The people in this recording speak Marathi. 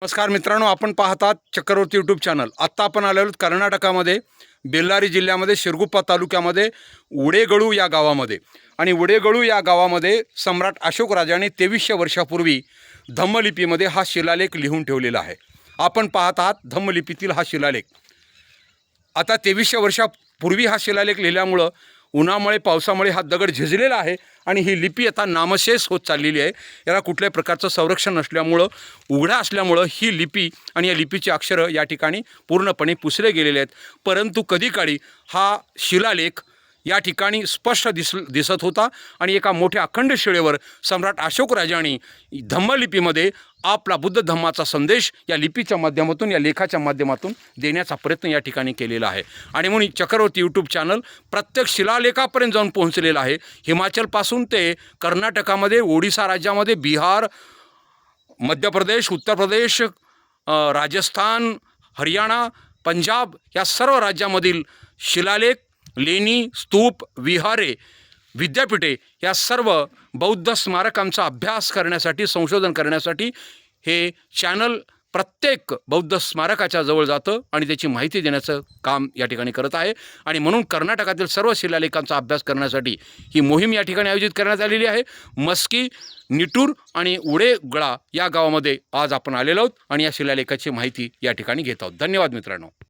नमस्कार मित्रांनो, आपण पाहतात चक्रवर्ती यूट्यूब चॅनल। आत्ता आपण आलेलो आहोत कर्नाटकामध्ये बेल्लारी जिल्ह्यामध्ये शिरगुप्पा तालुक्यामध्ये उडेगळू या गावामध्ये। आणि उडेगळू या गावामध्ये सम्राट अशोक राजाने 2300 वर्षापूर्वी धम्मलिपीमध्ये हा शिलालेख लिहून ठेवलेला आहे। आपण पाहत आहात धम्मलिपीतील हा शिलालेख। आता 2300 वर्षापूर्वी हा शिलालेख लिहिल्यामुळं उन्हामुळे पावसामुळे हा दगड झिजलेला आहे आणि ही लिपी आता नामशेष होत चाललेली आहे। याला कुठल्याही प्रकारचं संरक्षण नसल्यामुळं, उघडा असल्यामुळं ही लिपी आणि या लिपीची अक्षरं या ठिकाणी पूर्णपणे पुसले गेलेले आहेत। परंतु कधी काळी हा शिलालेख या ठिकाणी स्पष्ट दिसत होता आणि एका मोठ्या अखंड शिळेवर सम्राट अशोक राजांनी धम्मलिपीमध्ये आपला बुद्ध धम्माचा संदेश या लिपीच्या माध्यमातून, या लेखाच्या माध्यमातून देण्याचा प्रयत्न या ठिकाणी केलेला आहे। आणि म्हणून चक्रवर्ती यूट्यूब चॅनल प्रत्येक शिलालेखापर्यंत जाऊन पोहोचलेला आहे। हिमाचलपासून ते कर्नाटकामध्ये, ओडिसा राज्यामध्ये, बिहार, मध्य प्रदेश, उत्तर प्रदेश, राजस्थान, हरियाणा, पंजाब या सर्व राज्यामधील शिलालेख, लेणी, स्तूप, विहारे, विद्यापीठे या सर्व बौद्ध स्मारकांचा अभ्यास करण्यासाठी, संशोधन करण्यासाठी हे चॅनल प्रत्येक बौद्ध स्मारकाच्या जवळ जातं आणि त्याची माहिती देण्याचं काम या ठिकाणी करत आहे। आणि म्हणून कर्नाटकातील सर्व शिलालेखांचा अभ्यास करण्यासाठी ही मोहीम या ठिकाणी आयोजित करण्यात आलेली आहे। मस्की, निटूर आणि उडेगळा या गावामध्ये आज आपण आलेलो आहोत आणि या शिलालेखाची माहिती या ठिकाणी घेत आहोत। धन्यवाद मित्रांनो।